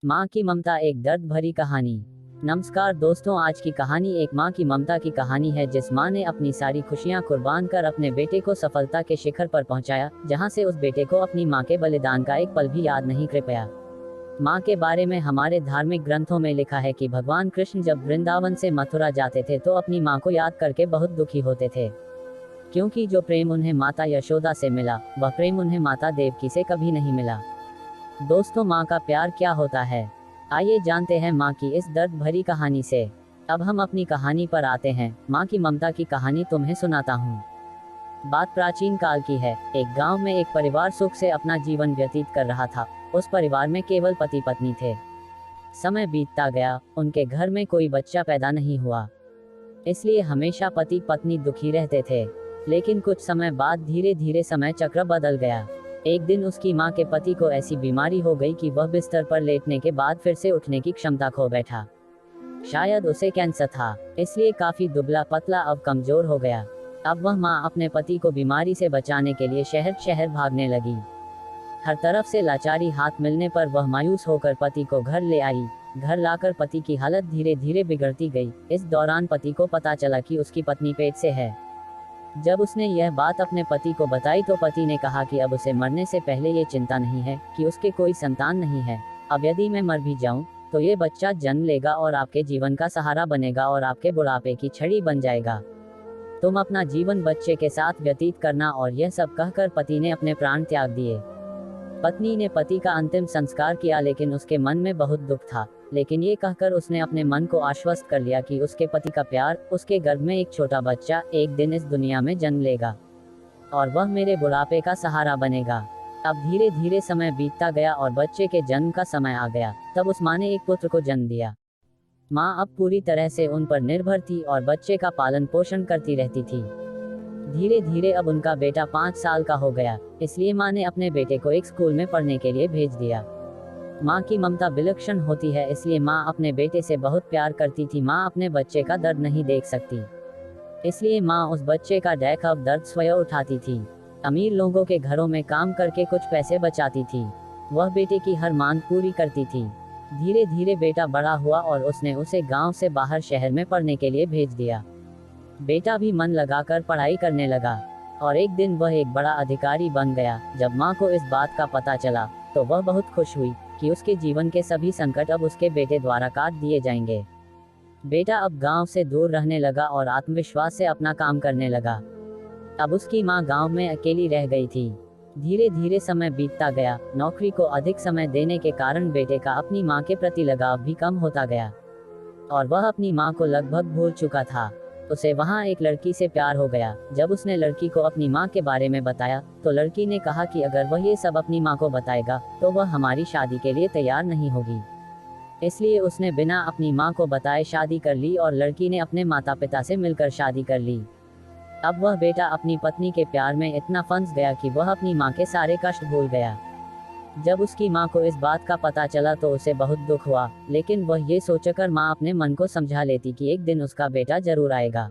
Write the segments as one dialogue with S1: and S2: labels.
S1: माँ की ममता, एक दर्द भरी कहानी। नमस्कार दोस्तों, आज की कहानी एक माँ की ममता की कहानी है, जिस माँ ने अपनी सारी खुशियाँ कुर्बान कर अपने बेटे को सफलता के शिखर पर पहुँचाया, जहाँ से उस बेटे को अपनी माँ के बलिदान का एक पल भी याद नहीं कर पाया। माँ के बारे में हमारे धार्मिक ग्रंथों में लिखा है कि भगवान कृष्ण जब वृंदावन से मथुरा जाते थे तो अपनी माँ को याद करके बहुत दुखी होते थे, क्योंकि जो प्रेम उन्हें माता यशोदा से मिला, वह प्रेम उन्हें माता देवकी से कभी नहीं मिला। दोस्तों, माँ का प्यार क्या होता है, आइए जानते हैं माँ की इस दर्द भरी कहानी से। अब हम अपनी कहानी पर आते हैं। माँ की ममता की कहानी तुम्हें सुनाता हूँ। बात प्राचीन काल की है। एक गांव में एक परिवार सुख से अपना जीवन व्यतीत कर रहा था। उस परिवार में केवल पति पत्नी थे। समय बीतता गया, उनके घर में कोई बच्चा पैदा नहीं हुआ, इसलिए हमेशा पति पत्नी दुखी रहते थे। लेकिन कुछ समय बाद धीरे धीरे समय चक्र बदल गया। एक दिन उसकी माँ के पति को ऐसी बीमारी हो गई कि वह बिस्तर पर लेटने के बाद फिर से उठने की क्षमता खो बैठा। शायद उसे कैंसर था, इसलिए काफी दुबला पतला अब कमजोर हो गया। अब वह माँ अपने पति को बीमारी से बचाने के लिए शहर शहर भागने लगी। हर तरफ से लाचारी हाथ मिलने पर वह मायूस होकर पति को घर ले आई। घर लाकर पति की हालत धीरे धीरे बिगड़ती गई। इस दौरान पति को पता चला कि उसकी पत्नी पेट से है। जब उसने यह बात अपने पति को बताई तो पति ने कहा कि अब उसे मरने से पहले ये चिंता नहीं है कि उसके कोई संतान नहीं है। अब यदि मैं मर भी जाऊं तो ये बच्चा जन्म लेगा और आपके जीवन का सहारा बनेगा और आपके बुढ़ापे की छड़ी बन जाएगा। तुम अपना जीवन बच्चे के साथ व्यतीत करना। और यह सब कहकर पति ने अपने प्राण त्याग दिए। पत्नी ने पति का अंतिम संस्कार किया, लेकिन उसके मन में बहुत दुख था। लेकिन ये कहकर उसने अपने मन को आश्वस्त कर लिया कि उसके पति का प्यार, उसके गर्भ में एक छोटा बच्चा एक दिन इस दुनिया में जन्म लेगा और वह मेरे बुढ़ापे का सहारा बनेगा। अब धीरे धीरे समय बीतता गया और बच्चे के जन्म का समय आ गया। तब उस माँ ने एक पुत्र को जन्म दिया। माँ अब पूरी तरह से उन पर निर्भर थी और बच्चे का पालन पोषण करती रहती थी। धीरे धीरे अब उनका बेटा 5 साल का हो गया, इसलिए माँ ने अपने बेटे को एक स्कूल में पढ़ने के लिए भेज दिया। माँ की ममता विलक्षण होती है, इसलिए माँ अपने बेटे से बहुत प्यार करती थी। माँ अपने बच्चे का दर्द नहीं देख सकती, इसलिए माँ उस बच्चे का दैखव दर्द स्वयं उठाती थी। अमीर लोगों के घरों में काम करके कुछ पैसे बचाती थी। वह बेटे की हर मांग पूरी करती थी। धीरे धीरे बेटा बड़ा हुआ और उसने उसे गांव से बाहर शहर में पढ़ने के लिए भेज दिया। बेटा भी मन लगाकर पढ़ाई करने लगा और एक दिन वह एक बड़ा अधिकारी बन गया। जब माँ को इस बात का पता चला तो वह बहुत खुश हुई कि उसके जीवन के सभी संकट अब उसके बेटे द्वारा काट दिए जाएंगे। बेटा अब गांव से दूर रहने लगा और आत्मविश्वास से अपना काम करने लगा। अब उसकी माँ गांव में अकेली रह गई थी। धीरे धीरे समय बीतता गया। नौकरी को अधिक समय देने के कारण बेटे का अपनी माँ के प्रति लगाव भी कम होता गया और वह अपनी माँ को लगभग भूल चुका था। उसे वहाँ एक लड़की से प्यार हो गया। जब उसने लड़की को अपनी माँ के बारे में बताया तो लड़की ने कहा कि अगर वह ये सब अपनी माँ को बताएगा तो वह हमारी शादी के लिए तैयार नहीं होगी। इसलिए उसने बिना अपनी माँ को बताए शादी कर ली और लड़की ने अपने माता पिता से मिलकर शादी कर ली। अब वह बेटा अपनी पत्नी के प्यार में इतना फंस गया कि वह अपनी माँ के सारे कष्ट भूल गया। जब उसकी माँ को इस बात का पता चला तो उसे बहुत दुख हुआ, लेकिन वह ये सोचकर माँ अपने मन को समझा लेती कि एक दिन उसका बेटा जरूर आएगा।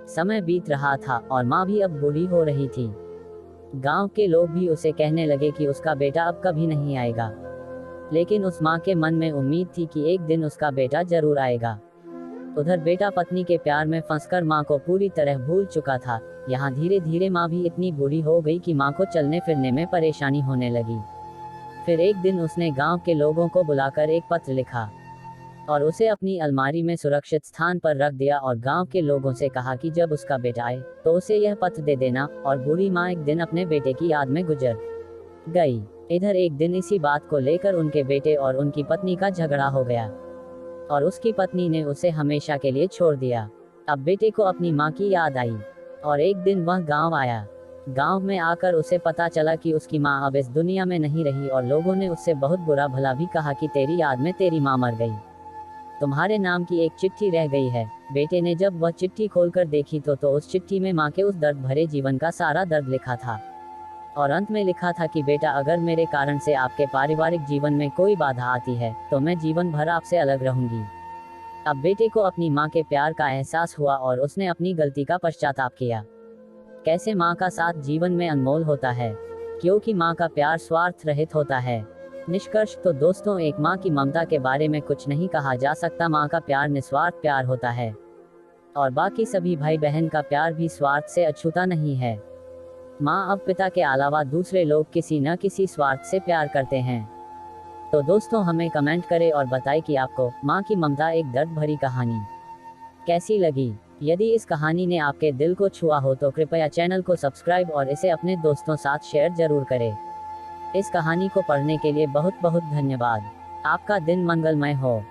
S1: समय बीत रहा था और माँ भी अब बूढ़ी हो रही थी। गांव के लोग भी उसे कहने लगे कि उसका बेटा अब कभी नहीं आएगा, लेकिन उस माँ के मन में उम्मीद थी कि एक दिन उसका बेटा जरूर आएगा। उधर बेटा पत्नी के प्यार में फंसकर माँ को पूरी तरह भूल चुका था। यहाँ धीरे धीरे माँ भी इतनी बूढ़ी हो गई कि माँ को चलने फिरने में परेशानी होने लगी। फिर एक दिन उसने गांव के लोगों को बुलाकर एक पत्र लिखा और उसे अपनी अलमारी में सुरक्षित स्थान पर रख दिया और गांव के लोगों से कहा कि जब उसका बेटा आए तो उसे यह पत्र दे देना। और बूढ़ी माँ एक दिन अपने बेटे की याद में गुजर गई। इधर एक दिन इसी बात को लेकर उनके बेटे और उनकी पत्नी का झगड़ा हो गया और उसकी पत्नी ने उसे हमेशा के लिए छोड़ दिया। अब बेटे को अपनी माँ की याद आई और एक दिन वह गांव आया। गांव में आकर उसे पता चला कि उसकी माँ अब इस दुनिया में नहीं रही और लोगों ने उससे बहुत बुरा भला भी कहा कि तेरी याद में तेरी माँ मर गई, तुम्हारे नाम की एक चिट्ठी रह गई है। बेटे ने जब वह चिट्ठी खोलकर देखी तो उस चिट्ठी में माँ के उस दर्द भरे जीवन का सारा दर्द लिखा था और अंत में लिखा था कि बेटा, अगर मेरे कारण से आपके पारिवारिक जीवन में कोई बाधा आती है तो मैं जीवन भर आपसे अलग रहूंगी। अब बेटे को अपनी माँ के प्यार का एहसास हुआ और उसने अपनी गलती का पश्चाताप किया। कैसे माँ का साथ जीवन में अनमोल होता है, क्योंकि माँ का प्यार स्वार्थ रहित होता है। निष्कर्ष तो दोस्तों, एक माँ की ममता के बारे में कुछ नहीं कहा जा सकता। माँ का प्यार निस्वार्थ प्यार होता है और बाकी सभी भाई बहन का प्यार भी स्वार्थ से अछूता नहीं है। माँ अब पिता के अलावा दूसरे लोग किसी न किसी स्वार्थ से प्यार करते हैं। तो दोस्तों, हमें कमेंट करें और बताएं कि आपको माँ की ममता एक दर्द भरी कहानी कैसी लगी। यदि इस कहानी ने आपके दिल को छुआ हो तो कृपया चैनल को सब्सक्राइब और इसे अपने दोस्तों साथ शेयर जरूर करें। इस कहानी को पढ़ने के लिए बहुत बहुत धन्यवाद। आपका दिन मंगलमय हो।